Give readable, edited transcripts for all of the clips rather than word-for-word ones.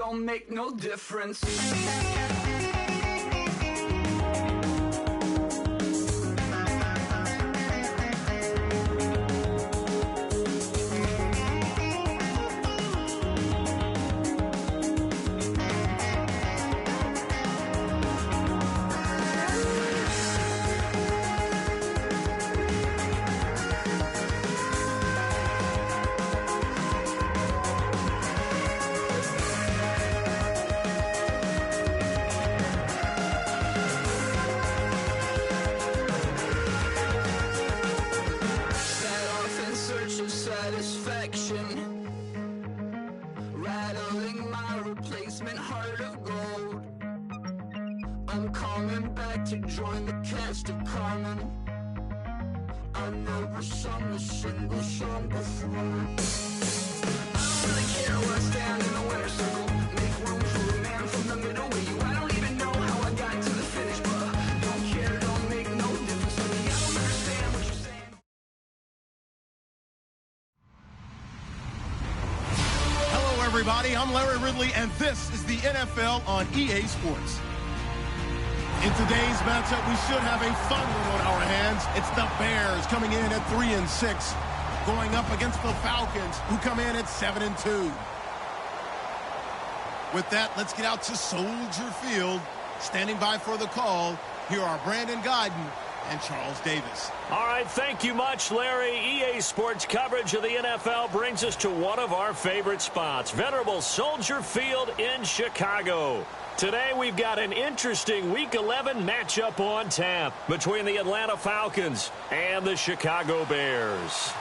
don't make no difference. Rattling my replacement heart of gold. I'm coming back to join the cast of Carmen. I never sung a single song before. I don't really care where I stand in the winner's circle. Make room for a man from the middle with you. I don't even know how I got to the finish, but don't care, don't make no difference to me. I don't understand what you're saying. Everybody, I'm Larry Ridley, and this is the NFL on EA Sports. In today's matchup, we should have a fun one on our hands. It's the Bears coming in at 3-6, going up against the Falcons, who come in at 7-2. With that, let's get out to Soldier Field. Standing by for the call, here are Brandon Godden and Charles Davis. All right, thank you much, Larry. EA Sports coverage of the NFL brings us to one of our favorite spots, venerable Soldier Field in Chicago. Today we've got an interesting Week 11 matchup on tap between the Atlanta Falcons and the Chicago Bears.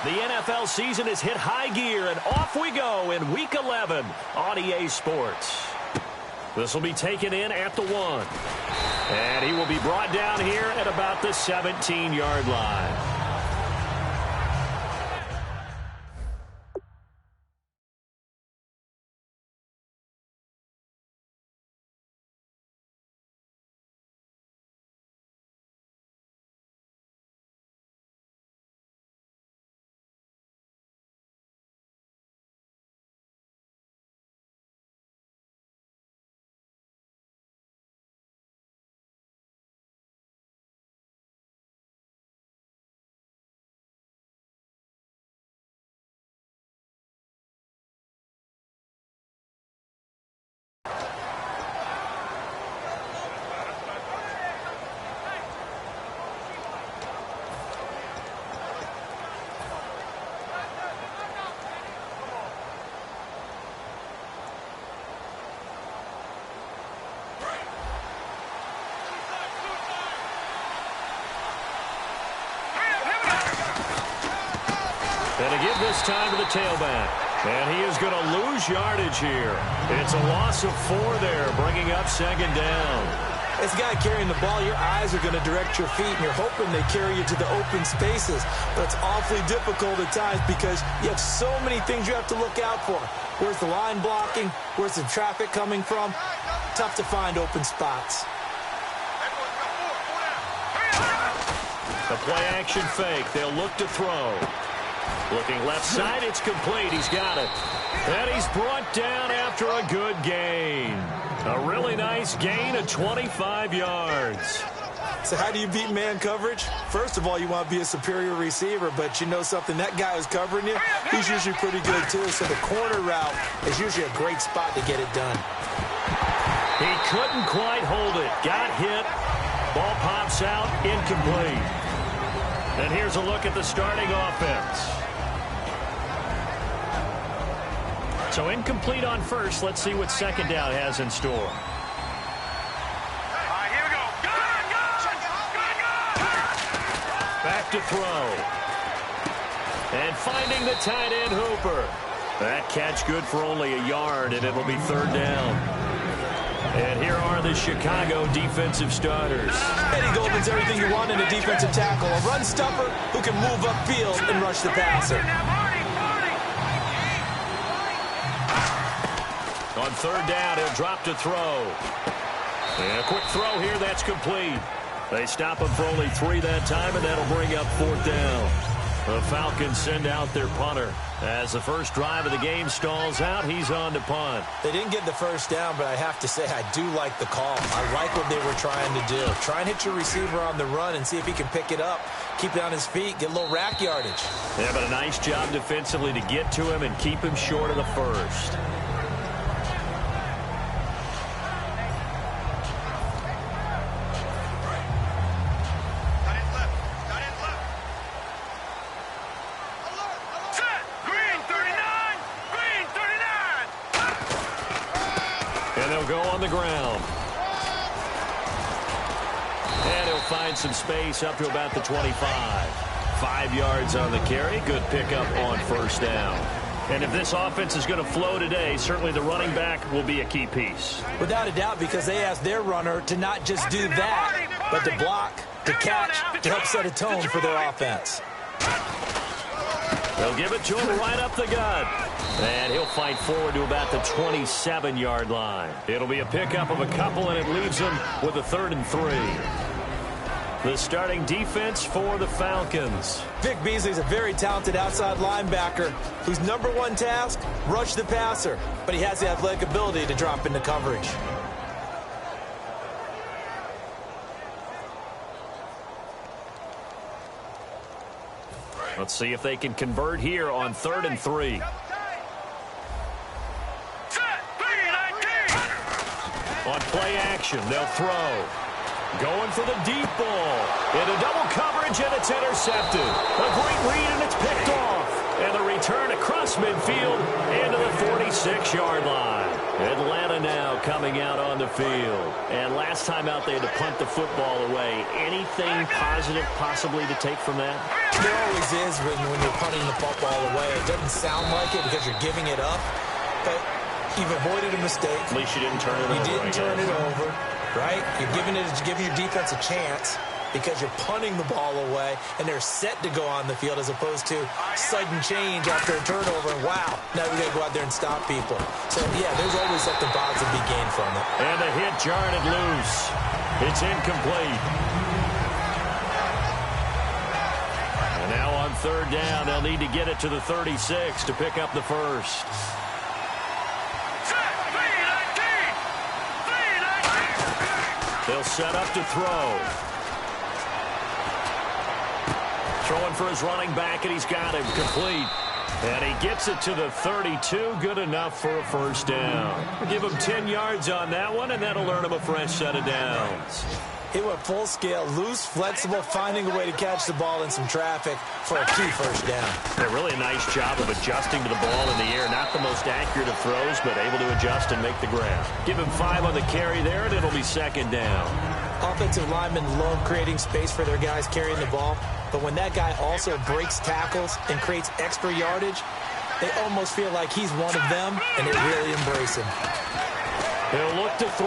The NFL season has hit high gear, and off we go in Week 11 on EA Sports. This will be taken in at the 1. And he will be brought down here at about the 17-yard line. And to give this time to the tailback. And he is going to lose yardage here. It's a loss of 4 there, bringing up 2nd down. As a guy carrying the ball, your eyes are going to direct your feet, and you're hoping they carry you to the open spaces. But it's awfully difficult at times because you have so many things you have to look out for. Where's the line blocking? Where's the traffic coming from? Tough to find open spots. The play-action fake. They'll look to throw. Looking left side, it's complete. He's got it. And he's brought down after a good gain. A really nice gain of 25 yards. So how do you beat man coverage? First of all, you want to be a superior receiver, but you know something, that guy who's covering you, he's usually pretty good too. So the corner route is usually a great spot to get it done. He couldn't quite hold it. Got hit. Ball pops out, incomplete. And here's a look at the starting offense. So incomplete on first. Let's see what 2nd down has in store. All right, here we go. Back to throw. And finding the tight end Hooper. That catch good for only a yard, and it'll be 3rd down. And here are the Chicago defensive starters. Eddie Goldman's everything you want in a defensive tackle. A run stuffer who can move upfield and rush the passer. On 3rd down, he'll drop to throw. And a quick throw here, that's complete. They stop him for only 3 that time, and that'll bring up 4th down. The Falcons send out their punter. As the first drive of the game stalls out, he's on to punt. They didn't get the first down, but I have to say I do like the call. I like what they were trying to do. Try and hit your receiver on the run and see if he can pick it up, keep it on his feet, get a little rack yardage. Yeah, but a nice job defensively to get to him and keep him short of the first. Go on the ground. And he'll find some space up to about the 25. 5 yards on the carry. Good pickup on first down. And if this offense is going to flow today, certainly the running back will be a key piece. Without a doubt, because they asked their runner to not just do that, but to block, to catch, to help set a tone for their offense. They'll give it to him right up the gut. And he'll fight forward to about the 27-yard line. It'll be a pickup of a couple, and it leaves them with a 3rd and 3. The starting defense for the Falcons. Vic Beasley's a very talented outside linebacker whose #1 task, rush the passer. But he has the athletic ability to drop into coverage. Let's see if they can convert here on 3rd and 3. On play action, they'll throw. Going for the deep ball. Into double coverage, and it's intercepted. A great read, and it's picked off. And the return across midfield into the 46-yard line. Atlanta now coming out on the field. And last time out, they had to punt the football away. Anything positive possibly to take from that? There always is when you're punting the football away. It doesn't sound like it because you're giving it up. But you've avoided a mistake. At least you didn't turn it over. You didn't turn it over, right? You're giving your defense a chance because you're punting the ball away, and they're set to go on the field as opposed to sudden change after a turnover. And wow, now we got to go out there and stop people. So, yeah, there's always something positive to be gained from it. And the hit jarred it loose. It's incomplete. And now on 3rd down, they'll need to get it to the 36 to pick up the first. They'll set up to throw. Throwing for his running back, and he's got him complete. And he gets it to the 32. Good enough for a first down. Give him 10 yards on that one, and that'll earn him a fresh set of downs. He went full scale, loose, flexible, finding a way to catch the ball in some traffic for a key first down. Yeah, really a nice job of adjusting to the ball in the air. Not the most accurate of throws, but able to adjust and make the grab. Give him 5 on the carry there, and it'll be 2nd down. Offensive linemen love creating space for their guys carrying the ball, but when that guy also breaks tackles and creates extra yardage, they almost feel like he's one of them, and they really embrace him. He'll look to throw,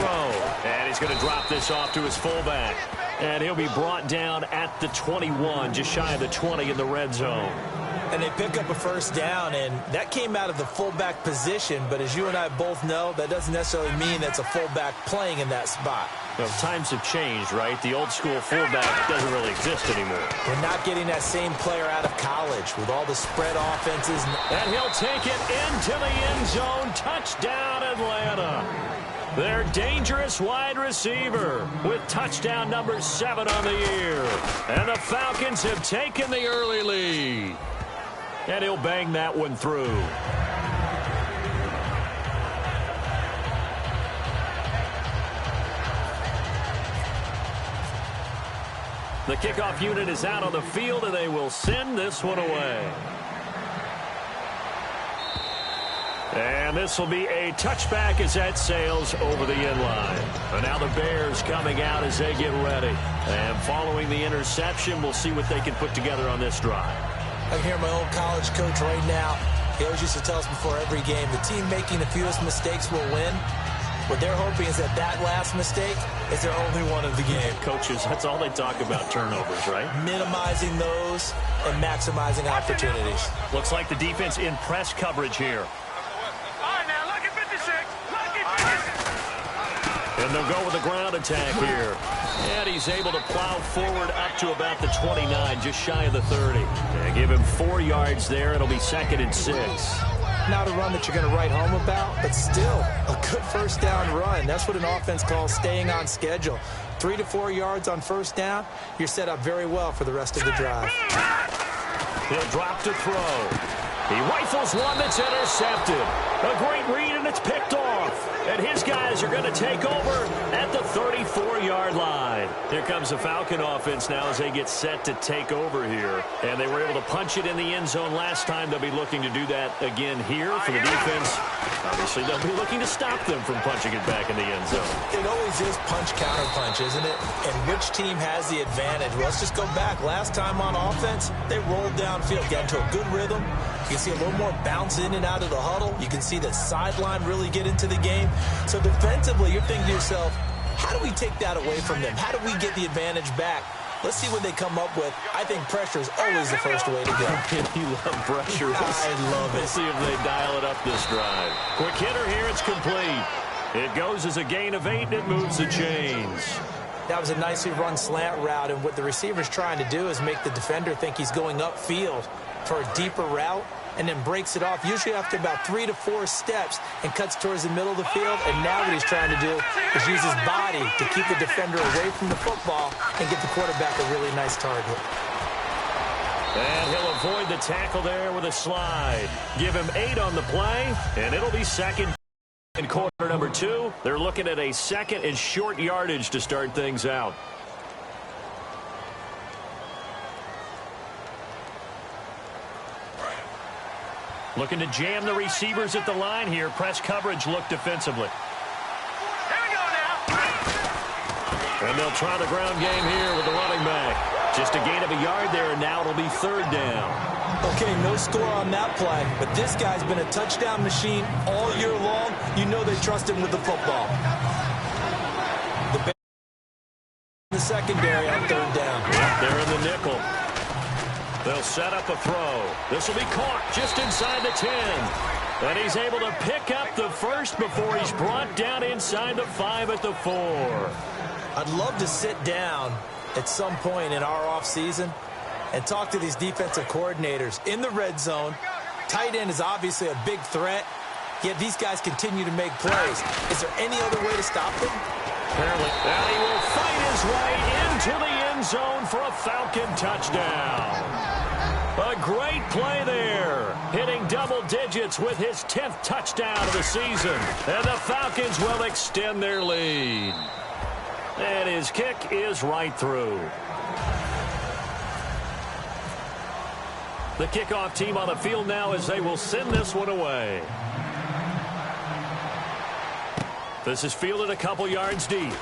and he's going to drop this off to his fullback. And he'll be brought down at the 21, just shy of the 20 in the red zone. And they pick up a first down, and that came out of the fullback position. But as you and I both know, that doesn't necessarily mean that's a fullback playing in that spot. Well, times have changed, right? The old school fullback doesn't really exist anymore. We're not getting that same player out of college with all the spread offenses. And he'll take it into the end zone. Touchdown, Atlanta. Their dangerous wide receiver with touchdown number 7 on the year. And the Falcons have taken the early lead. And he'll bang that one through. The kickoff unit is out on the field, and they will send this one away. And this will be a touchback as that sails over the inline. And now the Bears coming out as they get ready. And following the interception, we'll see what they can put together on this drive. I can hear my old college coach right now. He always used to tell us before every game, the team making the fewest mistakes will win. What they're hoping is that last mistake is their only one of the game. Coaches, that's all they talk about, turnovers, right? Minimizing those and maximizing opportunities. Looks like the defense in press coverage here. And they'll go with a ground attack here. And he's able to plow forward up to about the 29, just shy of the 30. They give him 4 yards there. It'll be 2nd and 6. Not a run that you're going to write home about, but still a good first down run. That's what an offense calls staying on schedule. 3 to 4 yards on first down, you're set up very well for the rest of the drive. He'll drop to throw. He rifles one that's intercepted. A great read, and it's picked off. And his guys are going to take over at the 34-yard line. Here comes the Falcon offense now as they get set to take over here. And they were able to punch it in the end zone last time. They'll be looking to do that again here for the defense. Obviously, they'll be looking to stop them from punching it back in the end zone. It always is punch-counter-punch, isn't it? And which team has the advantage? Well, let's just go back. Last time on offense, they rolled downfield, got into a good rhythm. You can see a little more bounce in and out of the huddle. You can see the sideline really get into the game. So defensively, you're thinking to yourself, how do we take that away from them? How do we get the advantage back? Let's see what they come up with. I think pressure is always the first way to go. You love pressure. I love it. We'll see if they dial it up this drive. Quick hitter here. It's complete. It goes as a gain of 8, and it moves the chains. That was a nicely run slant route, and what the receiver's trying to do is make the defender think he's going upfield for a deeper route, and then breaks it off, usually after about 3 to 4 steps, and cuts towards the middle of the field. And now what he's trying to do is use his body to keep the defender away from the football and get the quarterback a really nice target. And he'll avoid the tackle there with a slide. Give him 8 on the play, and it'll be 2nd in quarter number 2. They're looking at a 2nd and short yardage to start things out. Looking to jam the receivers at the line here. Press coverage look defensively. Here we go now. And they'll try the ground game here with the running back. Just a gain of a yard there, and now it'll be 3rd down. Okay, no score on that play, but this guy's been a touchdown machine all year long. You know they trust him with the football. The secondary on 3rd down. They're in the nickel. They'll set up a throw. This will be caught just inside the 10. And he's able to pick up the first before he's brought down inside the 5 at the 4. I'd love to sit down at some point in our offseason and talk to these defensive coordinators in the red zone. Tight end is obviously a big threat, yet these guys continue to make plays. Is there any other way to stop them? Apparently. And he will fight his way into the end zone for a Falcon touchdown. A great play there, hitting double digits with his 10th touchdown of the season. And the Falcons will extend their lead. And his kick is right through. The kickoff team on the field now as they will send this one away. This is fielded a couple yards deep.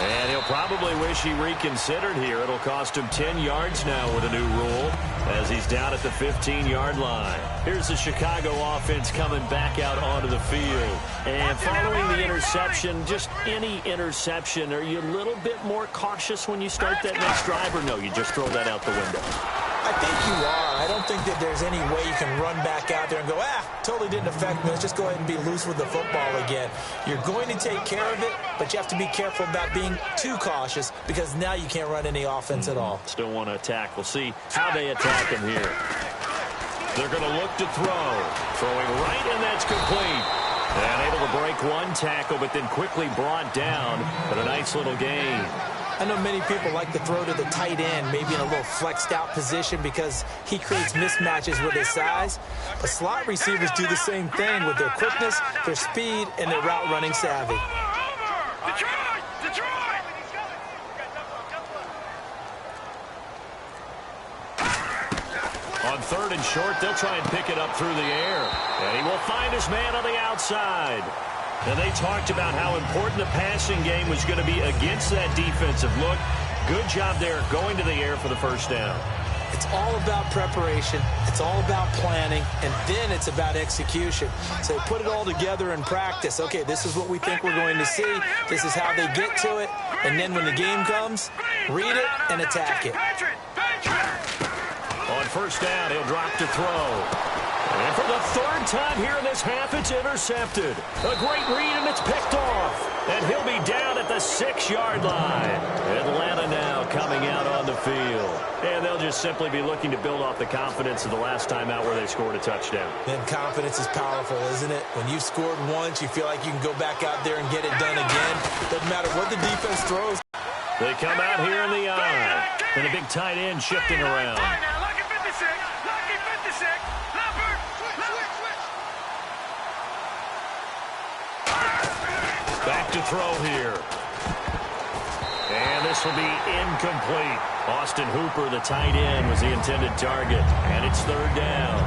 And he'll probably wish he reconsidered here. It'll cost him 10 yards now with a new rule as he's down at the 15-yard line. Here's the Chicago offense coming back out onto the field. And following the interception, just any interception, are you a little bit more cautious when you start that next drive, or no, you just throw that out the window? I think you are. I don't think that there's any way you can run back out there and go, totally didn't affect me. Let's just go ahead and be loose with the football again. You're going to take care of it, but you have to be careful about being too cautious because now you can't run any offense at all. Still want to attack. We'll see how they attack him here. They're going to look to throw. Throwing right, and that's complete. And able to break one tackle, but then quickly brought down. But a nice little gain. I know many people like to throw to the tight end, maybe in a little flexed out position because he creates mismatches with his size. But slot receivers do the same thing with their quickness, their speed, and their route running savvy. Detroit! On 3rd and short, they'll try and pick it up through the air. And he will find his man on the outside. And they talked about how important the passing game was going to be against that defensive look. Good job there going to the air for the first down. It's all about preparation. It's all about planning. And then it's about execution. So put it all together in practice. Okay, this is what we think we're going to see. This is how they get to it. And then when the game comes, read it and attack it. On first down, he'll drop to throw. And for the 3rd time here in this half, it's intercepted. A great read, and it's picked off. And he'll be down at the 6-yard line. Atlanta now coming out on the field. And they'll just simply be looking to build off the confidence of the last time out where they scored a touchdown. And confidence is powerful, isn't it? When you've scored once, you feel like you can go back out there and get it done again. Doesn't matter what the defense throws. They come out here in the eye. And a big tight end shifting around. Lucky 56. Lucky 56. Number. Back to throw here. And this will be incomplete. Austin Hooper, the tight end, was the intended target. And it's third down.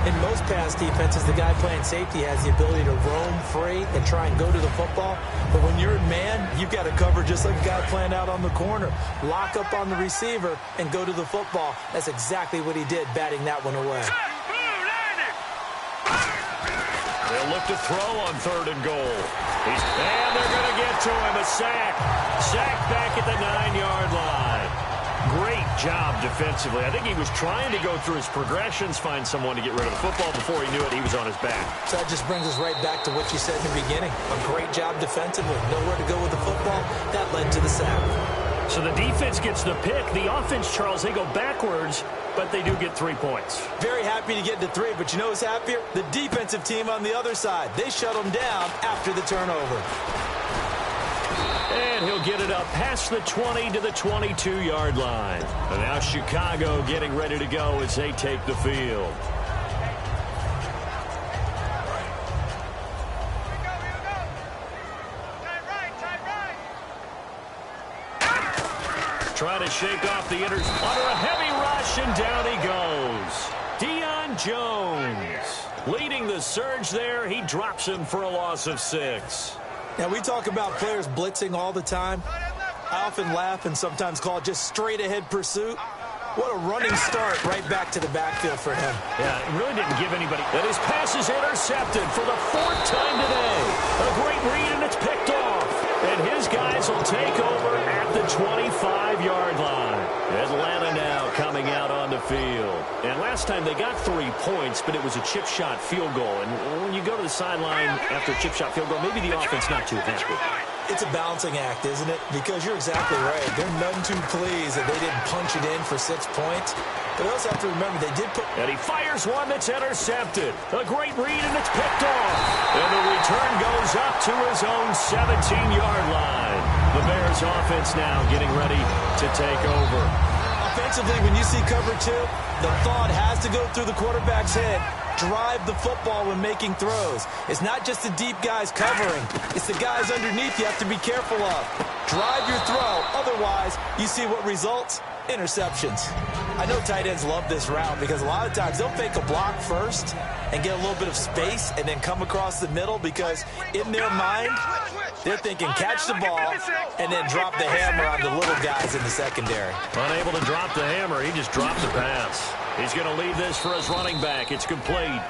In most pass defenses, the guy playing safety has the ability to roam free and try and go to the football. But when you're in man, you've got to cover just like a guy playing out on the corner. Lock up on the receiver and go to the football. That's exactly what he did, batting that one away. They'll look to throw on 3rd and goal. And they're going to get to him. A sack. Sack back at the 9-yard line. Great job defensively. I think he was trying to go through his progressions, find someone to get rid of the football. Before he knew it, he was on his back. So that just brings us right back to what you said in the beginning. A great job defensively. Nowhere to go with the football. That led to the sack. So the defense gets the pick. The offense, Charles, they go backwards, but they do get 3 points. Very happy to get to 3, but you know who's happier? The defensive team on the other side. They shut them down after the turnover. And he'll get it up past the 20 to the 22-yard line. And now Chicago getting ready to go as they take the field. Trying to shake off the under a heavy rush, and down he goes. Deion Jones leading the surge there. He drops him for a loss of 6. Now, we talk about players blitzing all the time. I often laugh and sometimes call it just straight-ahead pursuit. What a running start right back to the backfield for him. Yeah, it really didn't give anybody. And his pass is intercepted for the 4th time today. A great read, and it's picked off. And his guys will take over at the 25-yard line. Atlanta now coming out on the field. And last time they got 3 points, but it was a chip shot field goal. And when you go to the sideline after a chip shot field goal, maybe the offense not too happy. It's a balancing act, isn't it? Because you're exactly right. They're none too pleased that they didn't punch it in for 6 points. But you also have to remember they did put... And he fires one that's intercepted. A great read, and it's picked off. And the return goes up to his own 17-yard line. The Bears offense now getting ready to take over. Offensively, when you see cover 2, the thought has to go through the quarterback's head. Drive the football when making throws. It's not just the deep guys covering. It's the guys underneath you have to be careful of. Drive your throw. Otherwise, you see what results? Interceptions. I know tight ends love this route because a lot of times they'll fake a block first and get a little bit of space and then come across the middle because in their mind, they're thinking catch the ball and then drop the hammer on the little guys in the secondary. Unable to drop the hammer, he just dropped the pass. He's going to leave this for his running back. It's complete.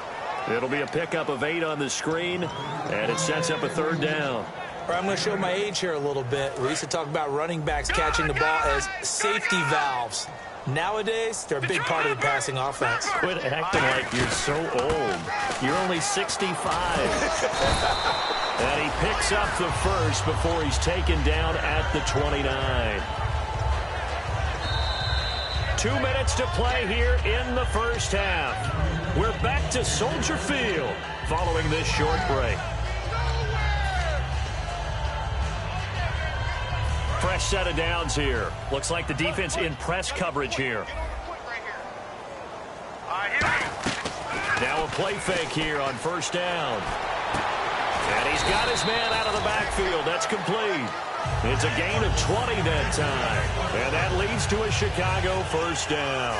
It'll be a pickup of 8 on the screen, and it sets up a 3rd down. I'm going to show my age here a little bit. We used to talk about running backs catching the ball as safety valves. Nowadays, they're a big part of the passing offense. Quit acting like you're so old. You're only 65. And he picks up the first before he's taken down at the 29. 2 minutes to play here in the first half. We're back to Soldier Field following this short break. Fresh set of downs here. Looks like the defense in press coverage here. Now a play fake here on 1st down. And he's got his man out of the backfield. That's complete. It's a gain of 20 that time. And that leads to a Chicago 1st down.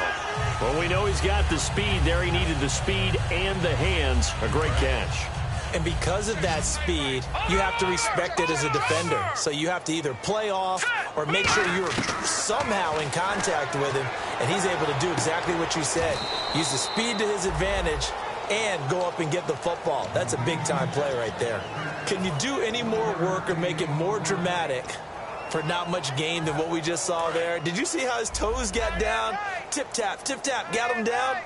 Well, we know he's got the speed there. He needed the speed and the hands. A great catch. And because of that speed, you have to respect it as a defender. So you have to either play off or make sure you're somehow in contact with him. And he's able to do exactly what you said. Use the speed to his advantage and go up and get the football. That's a big-time play right there. Can you do any more work or make it more dramatic for not much gain than what we just saw there? Did you see how his toes got down? Tip-tap, got him down.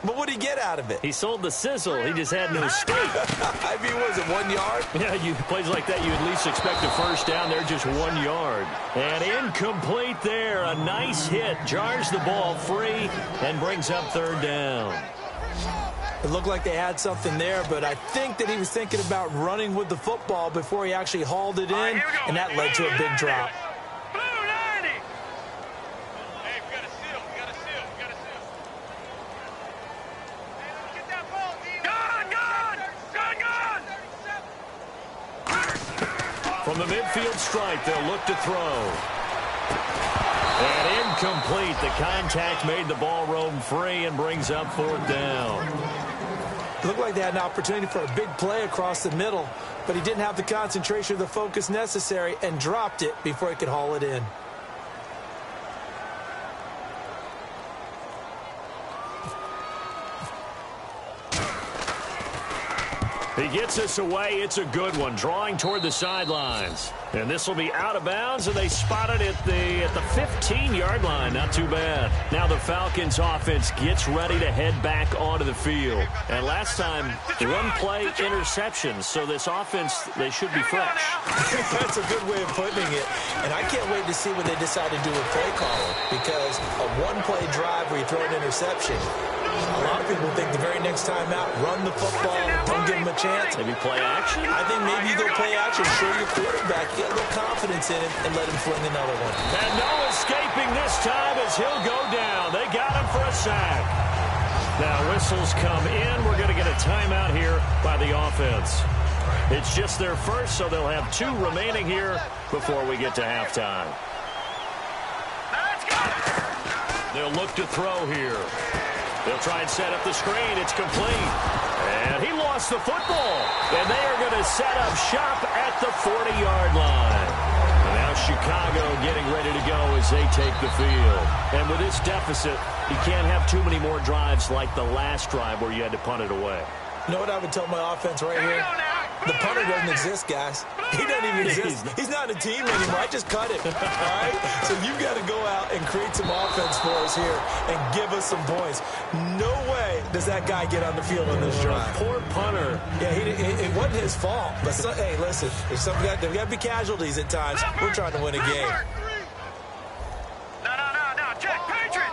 But what did he get out of it? He sold the sizzle. He just had no steak. I mean, was it 1 yard? Yeah, plays like that, you at least expect a first down. They're just 1 yard. And incomplete there. A nice hit. Jars the ball free and brings up third down. It looked like they had something there, but I think that he was thinking about running with the football before he actually hauled it in, and that led to a big drop. From the midfield stripe, they'll look to throw. And incomplete. The contact made the ball roam free and brings up fourth down. It looked like they had an opportunity for a big play across the middle, but he didn't have the concentration or the focus necessary and dropped it before he could haul it in. He gets us away. It's a good one. Drawing toward the sidelines. And this will be out of bounds, and they spot it at the 15-yard line. Not too bad. Now the Falcons offense gets ready to head back onto the field. And last time, one play interceptions. So this offense, they should be fresh. That's a good way of putting it. And I can't wait to see what they decide to do with play calling, because a one-play drive where you throw an interception, a lot of people think the very next time out, run the football, don't give them a chance. Maybe play action? I think maybe you go play action, show your quarterback, get a little confidence in him, and let him fling another one. And no escaping this time as he'll go down. They got him for a sack. Now whistles come in. We're going to get a timeout here by the offense. It's just their first, so they'll have 2 remaining here before we get to halftime. They'll look to throw here. They'll try and set up the screen. It's complete. And he lost the football. And they are going to set up shop at the 40-yard line. And now Chicago getting ready to go as they take the field. And with this deficit, you can't have too many more drives like the last drive where you had to punt it away. You know what I would tell my offense right here? The punter doesn't exist, guys. He doesn't even exist. He's not a team anymore. I just cut him. All right? So you've got to go out and create some offense for us here and give us some points. No way does that guy get on the field on this drive. Poor punter. Yeah, it wasn't his fault. But, hey, listen, there's got to be casualties at times. We're trying to win a game. No, Jack, Patriot.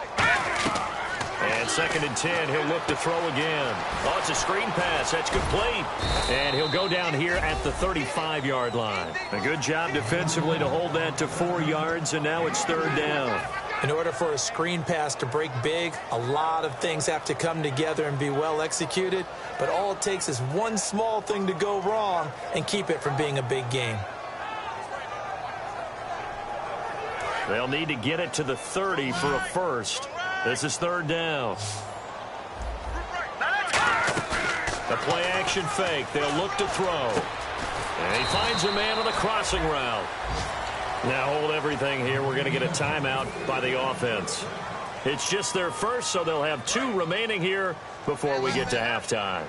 And 2nd and 10, he'll look to throw again. Oh, it's a screen pass. That's complete. And he'll go down here at the 35-yard line. A good job defensively to hold that to 4 yards, and now it's 3rd down. In order for a screen pass to break big, a lot of things have to come together and be well executed. But all it takes is one small thing to go wrong and keep it from being a big game. They'll need to get it to the 30 for a first. This is 3rd down. A play-action fake. They'll look to throw. And he finds a man on the crossing route. Now hold everything here. We're going to get a timeout by the offense. It's just their first, so they'll have 2 remaining here before we get to halftime.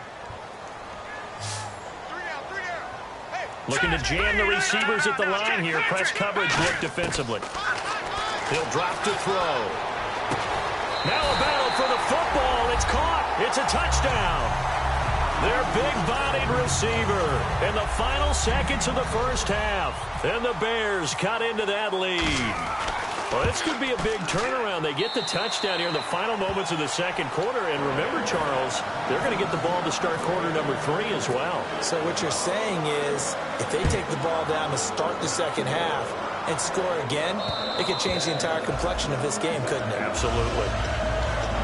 Looking to jam the receivers at the line here. Press coverage look defensively. He'll drop to throw. Now a battle for the football. It's caught. It's a touchdown. Their big-bodied receiver in the final seconds of the first half. And the Bears cut into that lead. Well, this could be a big turnaround. They get the touchdown here in the final moments of the second quarter. And remember, Charles, they're going to get the ball to start quarter number 3 as well. So what you're saying is if they take the ball down to start the second half and score again, it could change the entire complexion of this game, couldn't it? Absolutely.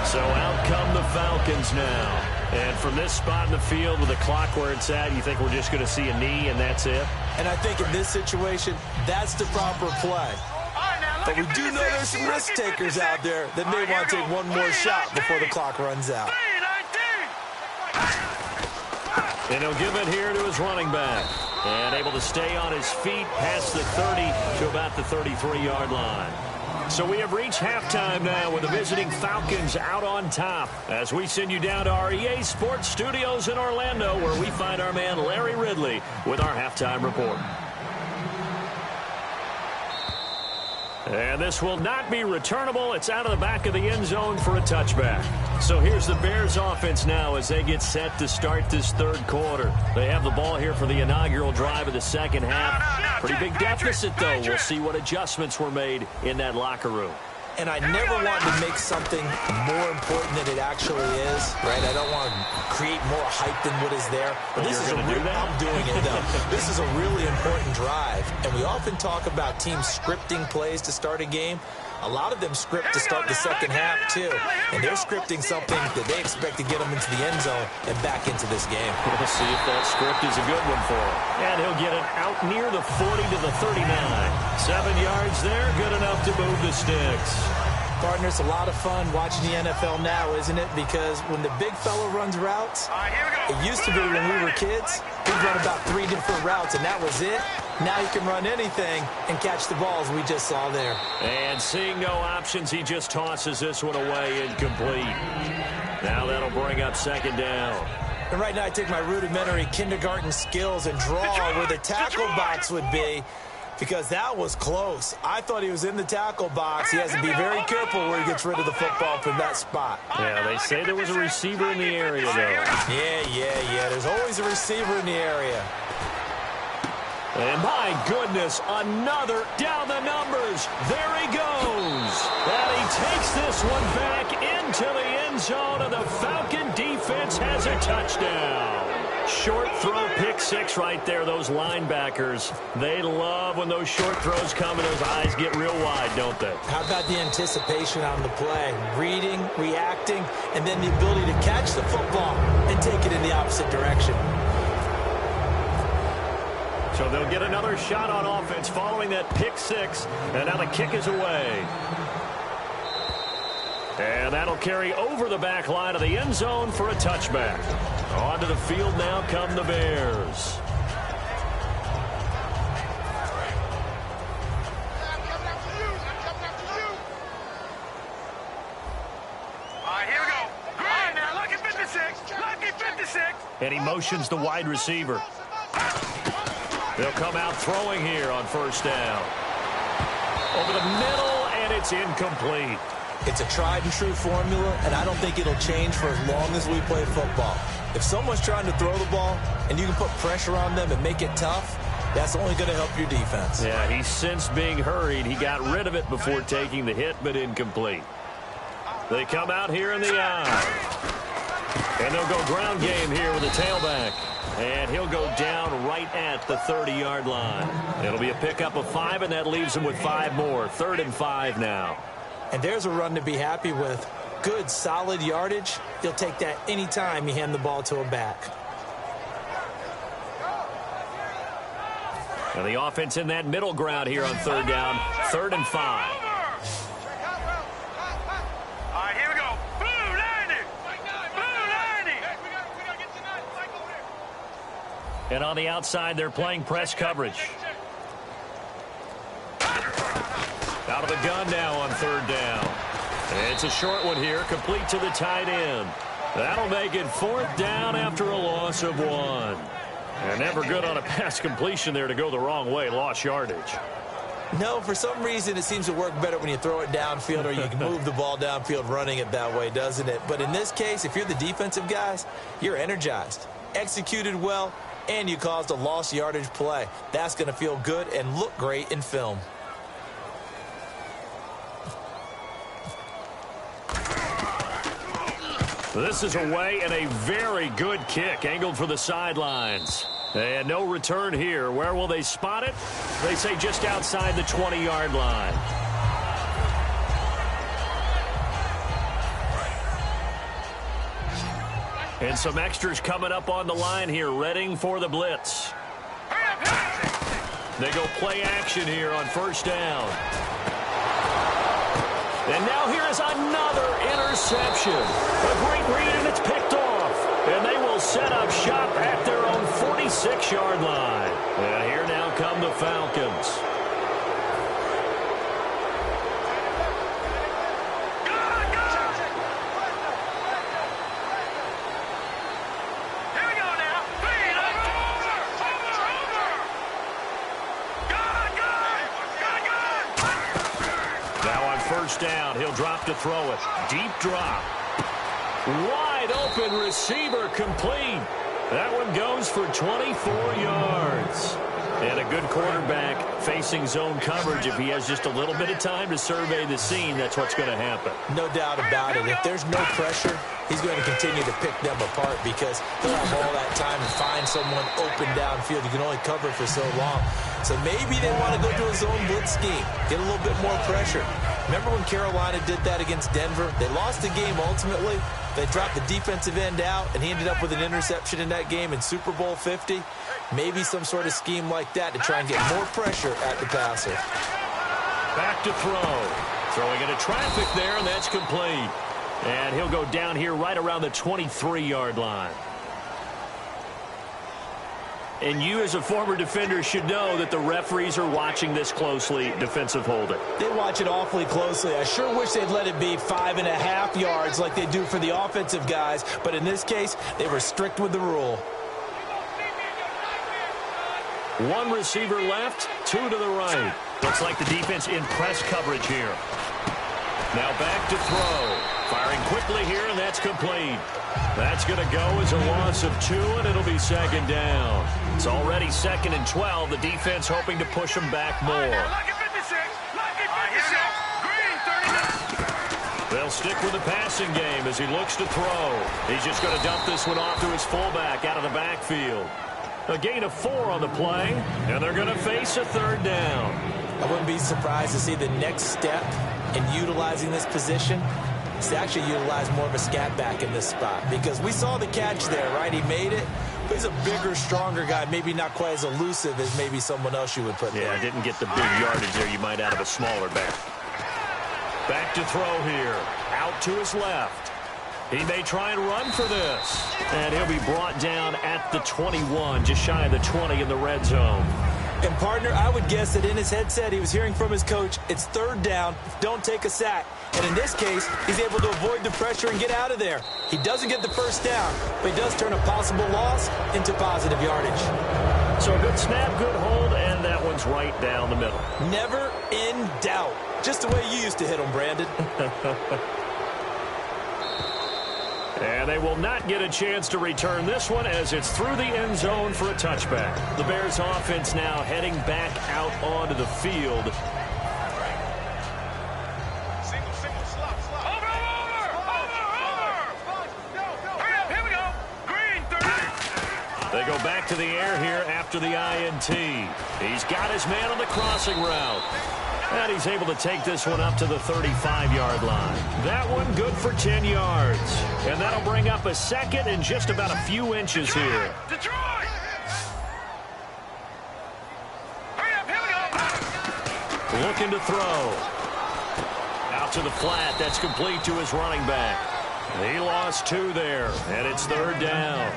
So out come the Falcons now. And from this spot in the field with the clock where it's at, you think we're just going to see a knee and that's it? And I think in this situation, that's the proper play. But we do know there's some risk takers out there that may want to take one more shot before the clock runs out. And he'll give it here to his running back. And able to stay on his feet past the 30 to about the 33-yard line. So we have reached halftime now with the visiting Falcons out on top as we send you down to our EA Sports Studios in Orlando where we find our man Larry Ridley with our halftime report. And this will not be returnable. It's out of the back of the end zone for a touchback. So here's the Bears offense now as they get set to start this third quarter. They have the ball here for the inaugural drive of the second half. Pretty big deficit, though. We'll see what adjustments were made in that locker room. And I never want to make something more important than it actually is, right? I don't want to create more hype than what is there. But this is I'm doing it, though. This is a really important drive. And we often talk about teams scripting plays to start a game. A lot of them script to start the second half, too. And they're scripting something that they expect to get them into the end zone and back into this game. We'll see if that script is a good one for him. And he'll get it out near the 40 to the 39. 7 yards there, good enough to move the sticks. Partner, it's a lot of fun watching the NFL now, isn't it? Because when the big fella runs routes, it used to be when we were kids, we'd run about 3 different routes, and that was it. Now you can run anything and catch the balls we just saw there. And seeing no options, he just tosses this one away incomplete. Now that'll bring up second down. And right now I take my rudimentary kindergarten skills and draw where the tackle box would be, because that was close. I thought he was in the tackle box. He has to be very careful where he gets rid of the football from that spot. Yeah, they say there was a receiver in the area, though. Yeah. There's always a receiver in the area. And my goodness, another down the numbers. There he goes. And he takes this one back into the end zone, and the Falcon defense has a touchdown. Short throw, pick six right there. Those linebackers, they love when those short throws come and those eyes get real wide, don't they? How about the anticipation on the play? Reading, reacting, and then the ability to catch the football and take it in the opposite direction. So they'll get another shot on offense following that pick six, and now the kick is away. And that'll carry over the back line of the end zone for a touchback. Onto the field now come the Bears. All right, here we go. Grind now. Lucky 56. Lucky 56. And he motions the wide receiver. They'll come out throwing here on first down. Over the middle, and it's incomplete. It's a tried-and-true formula, and I don't think it'll change for as long as we play football. If someone's trying to throw the ball and you can put pressure on them and make it tough, that's only going to help your defense. Yeah, he sensed being hurried. He got rid of it before taking the hit, but incomplete. They come out here in the eye. And they'll go ground game here with a tailback. And he'll go down right at the 30-yard line. It'll be a pickup of 5, and that leaves him with 5 more. 3rd and 5 now. And there's a run to be happy with. Good, solid yardage. You'll take that any time you hand the ball to a back. And the offense in that middle ground here on 3rd down. 3rd and 5. All right, here we go. Blue 90. Blue 90. And on the outside, they're playing press coverage. Out of the gun now on 3rd down. It's a short one here, complete to the tight end. That'll make it 4th down after a loss of 1. And never good on a pass completion there to go the wrong way, lost yardage. No, for some reason it seems to work better when you throw it downfield or you can move the ball downfield running it that way, doesn't it? But in this case, if you're the defensive guys, you're energized, executed well, and you caused a lost yardage play. That's going to feel good and look great in film. This is away, and a very good kick angled for the sidelines. And no return here. Where will they spot it? They say just outside the 20-yard line. And some extras coming up on the line here, readying for the blitz. They go play action here on 1st down. And now here is another interception. A great read, and it's picked off. And they will set up shop at their own 46-yard line. And here now come the Falcons. first down. He'll drop to throw it. Deep drop. Wide open receiver complete. That one goes for 24 yards. And a good quarterback facing zone coverage. If he has just a little bit of time to survey the scene, that's what's going to happen. No doubt about it. If there's no pressure, he's going to continue to pick them apart because he'll have all that time to find someone open downfield. You can only cover for so long. So maybe they want to go to a zone blitz scheme, get a little bit more pressure. Remember when Carolina did that against Denver? They lost the game ultimately. They dropped the defensive end out, and he ended up with an interception in that game in Super Bowl 50. Maybe some sort of scheme like that to try and get more pressure at the passer. Back to throw. Throwing into traffic there, and that's complete. And he'll go down here right around the 23-yard line. And you as a former defender should know that the referees are watching this closely, defensive holding. They watch it awfully closely. I sure wish they'd let it be 5.5 yards like they do for the offensive guys. But in this case, they were strict with the rule. One receiver left, two to the right. Looks like the defense in press coverage here. Now back to throw. Firing quickly here, and that's complete. That's going to go as a loss of 2, and it'll be second down. It's already 2nd and 12. The defense hoping to push them back more. They'll stick with the passing game as he looks to throw. He's just going to dump this one off to his fullback out of the backfield. A gain of 4 on the play, and they're going to face a third down. I wouldn't be surprised to see the next step in utilizing this position is to actually utilize more of a scat back in this spot, because we saw the catch there, right? He made it, but he's a bigger, stronger guy, maybe not quite as elusive as maybe someone else you would put there. Yeah, didn't get the big yardage there you might out of a smaller back. Back to throw here. Out to his left. He may try and run for this. And he'll be brought down at the 21, just shy of the 20 in the red zone. And, partner, I would guess that in his headset he was hearing from his coach, it's third down, don't take a sack. And in this case, he's able to avoid the pressure and get out of there. He doesn't get the first down, but he does turn a possible loss into positive yardage. So a good snap, good hold, and that one's right down the middle. Never in doubt. Just the way you used to hit them, Brandon. And they will not get a chance to return this one as it's through the end zone for a touchback. The Bears offense now heading back out onto the field. Here we go. Green, 30. They go back to the air here after the INT. He's got his man on the crossing route. And he's able to take this one up to the 35-yard line. That one good for 10 yards. And that'll bring up a second and just about a few inches here. Detroit! Hurry up, here we go. Looking to throw. Out to the flat. That's complete to his running back. He lost 2 there, and it's third down.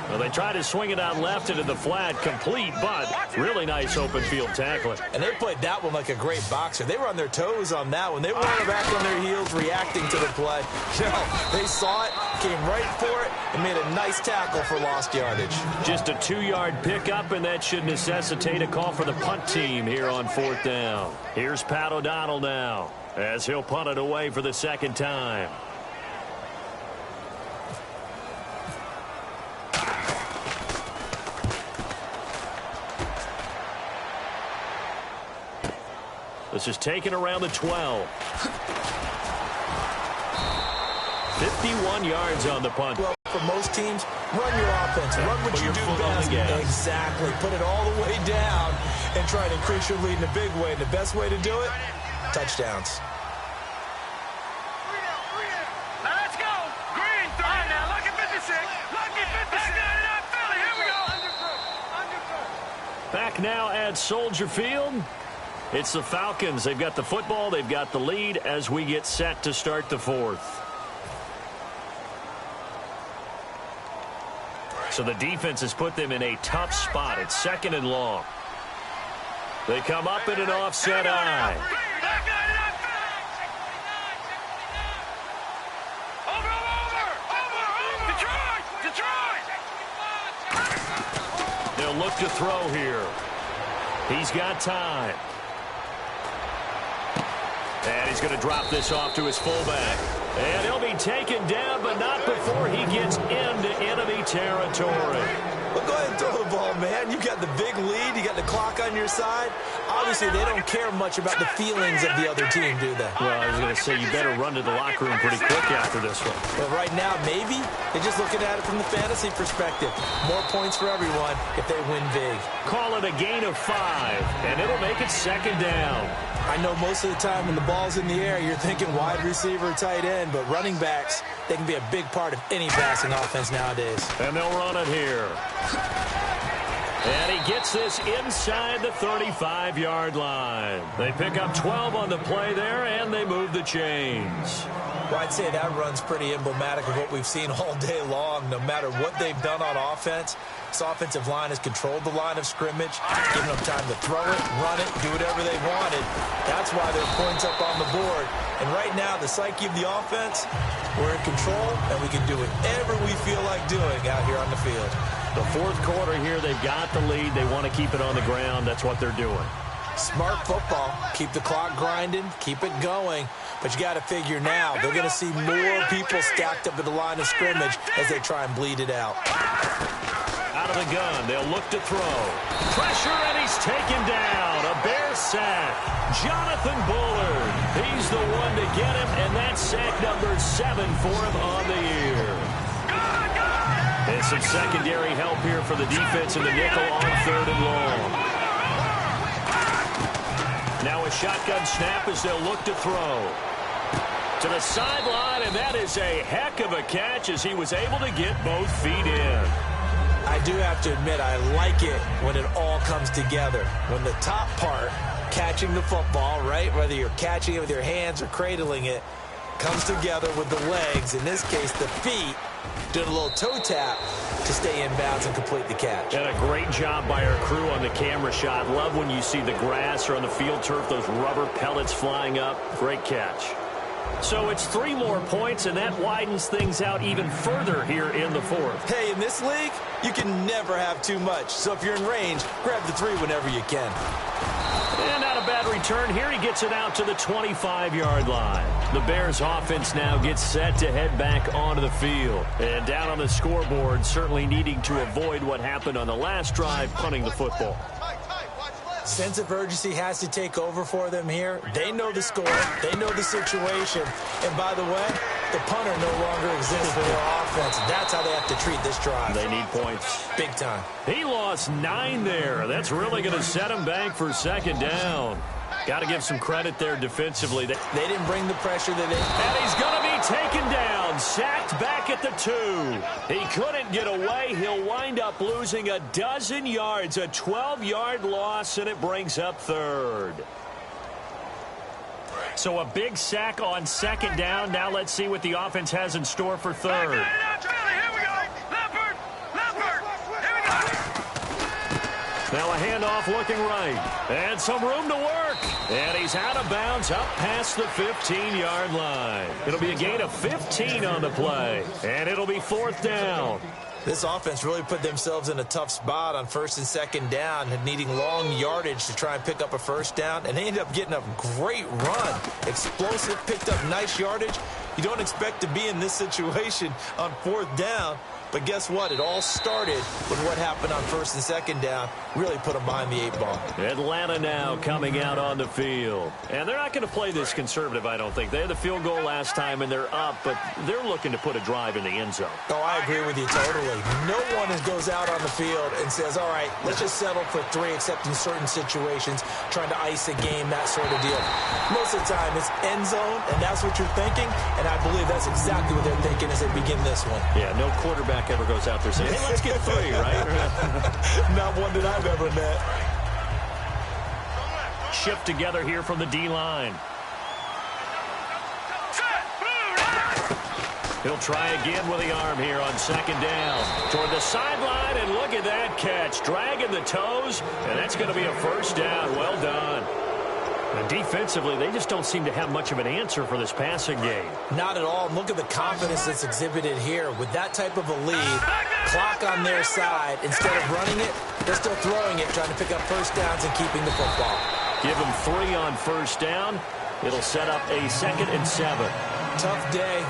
Well, they try to swing it out left into the flat, complete, but really nice open field tackling. And they played that one like a great boxer. They were on their toes on that one. They weren't back on their heels reacting to the play. No, they saw it, came right for it, and made a nice tackle for lost yardage. Just a 2-yard pickup, and that should necessitate a call for the punt team here on 4th down. Here's Pat O'Donnell now as he'll punt it away for the second time. This is taken around the 12. 51 yards on the punt. Well, for most teams, run your offense. Run what you do best. Exactly. Put it all the way down and try to increase your lead in a big way. And the best way to do it, touchdowns. Now let's go. Green, 30. Now look at 56. Lucky 56. Philly, here we go. Back now at Soldier Field. It's the Falcons. They've got the football. They've got the lead as we get set to start the 4th. So the defense has put them in a tough spot. It's 2nd and long. They come up in an offset eye. Detroit! They'll look to throw here. He's got time. And he's going to drop this off to his fullback. And he'll be taken down, but not before he gets into enemy territory. Well, go ahead and throw the ball, man. You got the big lead. You got the clock on your side. Obviously, they don't care much about the feelings of the other team, do they? Well, I was going to say, you better run to the locker room pretty quick after this one. Well, right now, maybe. They're just looking at it from the fantasy perspective. More points for everyone if they win big. Call it a gain of 5, and it'll make it second down. I know most of the time when the ball's in the air, you're thinking wide receiver, tight end, but running backs, they can be a big part of any passing offense nowadays. And they'll run it here. And he gets this inside the 35-yard line. They pick up 12 on the play there, and they move the chains. Well, I'd say that run's pretty emblematic of what we've seen all day long. No matter what they've done on offense, this offensive line has controlled the line of scrimmage, given them time to throw it, run it, do whatever they wanted. That's why there are points up on the board. And right now, the psyche of the offense, we're in control, and we can do whatever we feel like doing out here on the field. The fourth quarter here, they've got the lead. They want to keep it on the ground. That's what they're doing. Smart football. Keep the clock grinding. Keep it going. But you got to figure now, they're going to see more people stacked up at the line of scrimmage as they try and bleed it out. Out of the gun, they'll look to throw. Pressure, and he's taken down. A Bear sack. Jonathan Bullard. He's the one to get him, and that's sack number 7 for him on the year. And some secondary help here for the defense in the nickel on 3rd and long. Now a shotgun snap as they'll look to throw. To the sideline, and that is a heck of a catch as he was able to get both feet in. I do have to admit, I like it when it all comes together. When the top part, catching the football, right, whether you're catching it with your hands or cradling it, comes together with the legs, in this case the feet, doing a little toe tap to stay in bounds and complete the catch. And a great job by our crew on the camera shot. Love when you see the grass or on the field turf, those rubber pellets flying up. Great catch. So it's 3 more points, and that widens things out even further here in the 4th. Hey, in this league, you can never have too much. So if you're in range, grab the 3 whenever you can. And not a bad return here. He gets it out to the 25-yard line. The Bears offense now gets set to head back onto the field. And down on the scoreboard, certainly needing to avoid what happened on the last drive, punting the football. Sense of urgency has to take over for them here. They know the score. They know the situation. And by the way, the punter no longer exists for their offense. That's how they have to treat this drive. They need points. Big time. He lost 9 there. That's really going to set him back for second down. Got to give some credit there defensively. They didn't bring the pressure that they... And he's going to be taken down, sacked back at the 2. He couldn't get away. He'll wind up losing a dozen yards, a 12-yard loss, and it brings up 3rd. So a big sack on second down. Now let's see what the offense has in store for 3rd. Now a handoff looking right. And some room to work. And he's out of bounds up past the 15-yard line. It'll be a gain of 15 on the play. And it'll be 4th down. This offense really put themselves in a tough spot on 1st and 2nd down, and needing long yardage to try and pick up a 1st down. And they ended up getting a great run. Explosive, picked up nice yardage. You don't expect to be in this situation on 4th down. But guess what? It all started with what happened on 1st and 2nd down. Really put them behind the 8 ball. Atlanta now coming out on the field. And they're not going to play this conservative, I don't think. They had the field goal last time, and they're up, but they're looking to put a drive in the end zone. Oh, I agree with you totally. No one goes out on the field and says, all right, let's just settle for 3, except in certain situations, trying to ice a game, that sort of deal. Most of the time, it's end zone, and that's what you're thinking, and I believe that's exactly what they're thinking as they begin this one. Yeah, no quarterback ever goes out there saying, hey, let's get 3, right? Not one that I've ever met. Shift together here from the D-line. He'll try again with the arm here on 2nd down. Toward the sideline, and look at that catch. Dragging the toes, and that's going to be a 1st down. Well done. And defensively, they just don't seem to have much of an answer for this passing game. Not at all. Look at the confidence that's exhibited here. With that type of a lead, clock on their side, instead of running it, they're still throwing it, trying to pick up 1st downs and keeping the football. Give them 3 on 1st down. It'll set up a 2nd and 7. Tough day,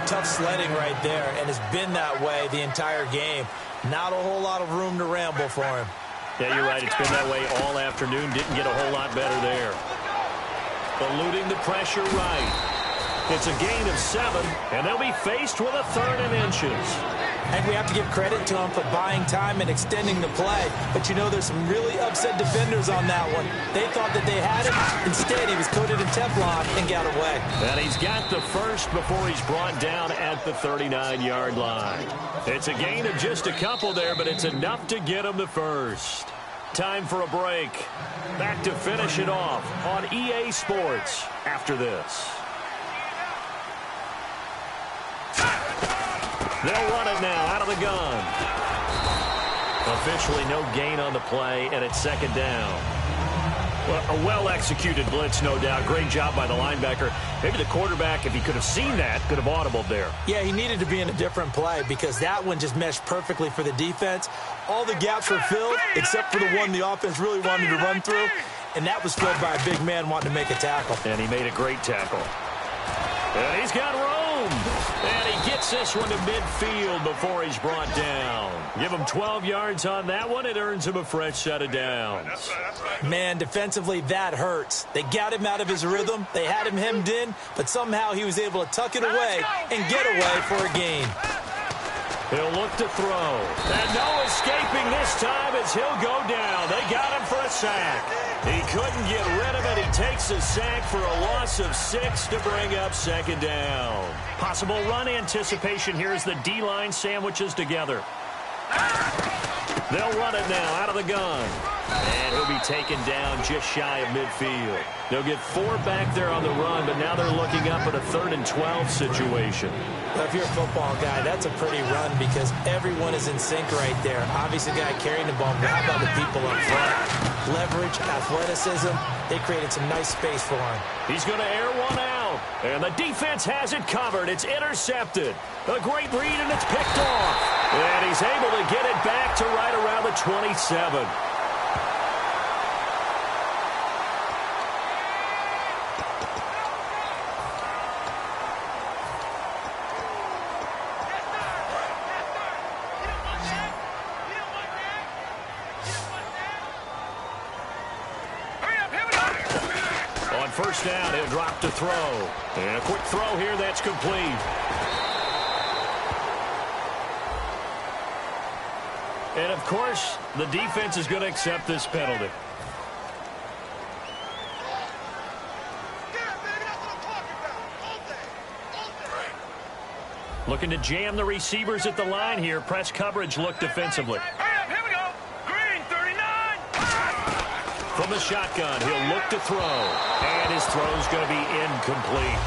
tough sledding right there, and it's been that way the entire game. Not a whole lot of room to ramble for him. Yeah, you're right. It's been that way all afternoon. Didn't get a whole lot better there. Eluding the pressure right. It's a gain of 7, and they'll be faced with a 3rd and inches. And we have to give credit to him for buying time and extending the play. But, you know, there's some really upset defenders on that one. They thought that they had him. Instead, he was coated in Teflon and got away. And he's got the first before he's brought down at the 39-yard line. It's a gain of just a couple there, but it's enough to get him the first. Time for a break. Back to finish it off on EA Sports after this. They'll run it now out of the gun. Officially no gain on the play, and it's 2nd down. Well, a well-executed blitz, no doubt. Great job by the linebacker. Maybe the quarterback, if he could have seen that, could have audibled there. Yeah, he needed to be in a different play because that one just meshed perfectly for the defense. All the gaps were filled except for the one the offense really wanted to run through, and that was filled by a big man wanting to make a tackle. And he made a great tackle. And he's got room. And he gets this one to midfield before he's brought down. Give him 12 yards on that one. It earns him a fresh set of downs. Man, defensively, that hurts. They got him out of his rhythm. They had him hemmed in, but somehow he was able to tuck it away and get away for a gain. He'll look to throw. And no escaping this time as he'll go down. They got him for a sack. He couldn't get rid of it. He takes a sack for a loss of 6 to bring up 2nd down. Possible run anticipation here as the D-line sandwiches together. They'll run it now out of the gun. And he'll be taken down just shy of midfield. They'll get 4 back there on the run, but now they're looking up at a 3rd and 12 situation. Well, if you're a football guy, that's a pretty run because everyone is in sync right there. Obviously, the guy carrying the ball, but how about the people up front? Leverage, athleticism, they created some nice space for him. He's going to air one out, and the defense has it covered. It's intercepted. A great read, and it's picked off. And he's able to get it back to right around the 27. First down, he'll drop to throw. And a quick throw here, that's complete. And, of course, the defense is going to accept this penalty. Looking to jam the receivers at the line here. Press coverage look defensively. From the shotgun, he'll look to throw. And his throw's going to be incomplete.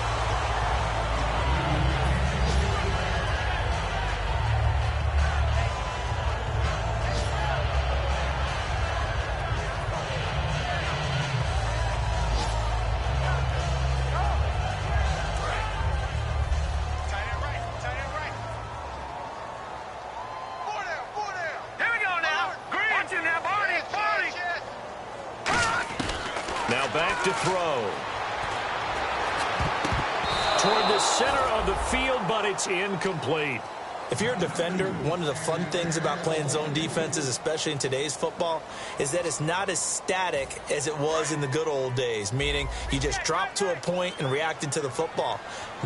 Now back to throw. Toward the center of the field, but it's incomplete. If you're a defender, one of the fun things about playing zone defenses, especially in today's football, is that it's not as static as it was in the good old days, meaning you just drop to a point and reacted to the football.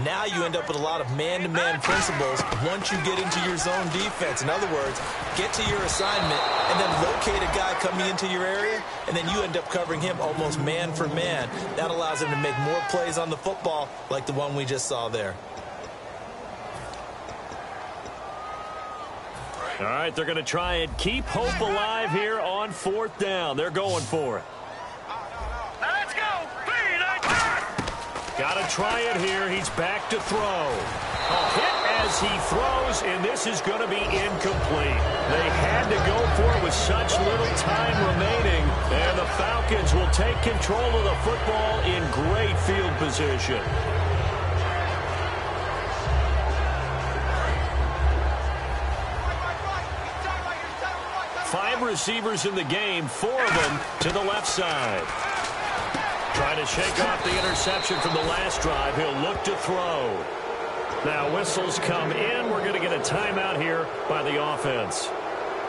Now you end up with a lot of man-to-man principles once you get into your zone defense. In other words, get to your assignment and then locate a guy coming into your area, and then you end up covering him almost man for man. That allows him to make more plays on the football like the one we just saw there. All right, they're going to try and keep hope alive here on 4th down. They're going for it. Let's go. Got to try it here. He's back to throw. A hit as he throws, and this is going to be incomplete. They had to go for it with such little time remaining, and the Falcons will take control of the football in great field position. 5 receivers in the game, 4 of them to the left side. Trying to shake off the interception from the last drive. He'll look to throw. Now whistles come in. We're going to get a timeout here by the offense.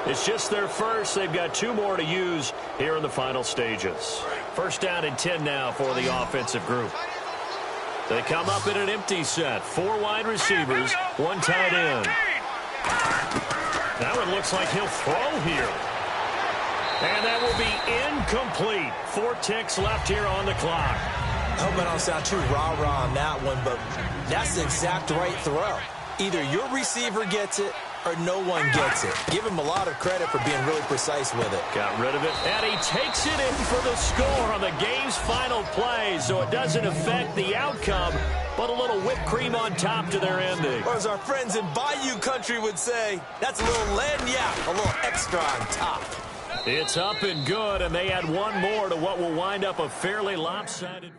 It's just their first. They've got 2 more to use here in the final stages. First down and 10 now for the offensive group. They come up in an empty set. 4 wide receivers, 1 tight end. Now it looks like he'll throw here. And that will be incomplete. 4 ticks left here on the clock. I hope I don't sound too rah-rah on that one, but that's the exact right throw. Either your receiver gets it or no one gets it. Give him a lot of credit for being really precise with it. Got rid of it, and he takes it in for the score on the game's final play, so it doesn't affect the outcome, but a little whipped cream on top to their ending. Or as our friends in Bayou Country would say, that's a little lagniappe, a little extra on top. It's up and good, and they add 1 more to what will wind up a fairly lopsided...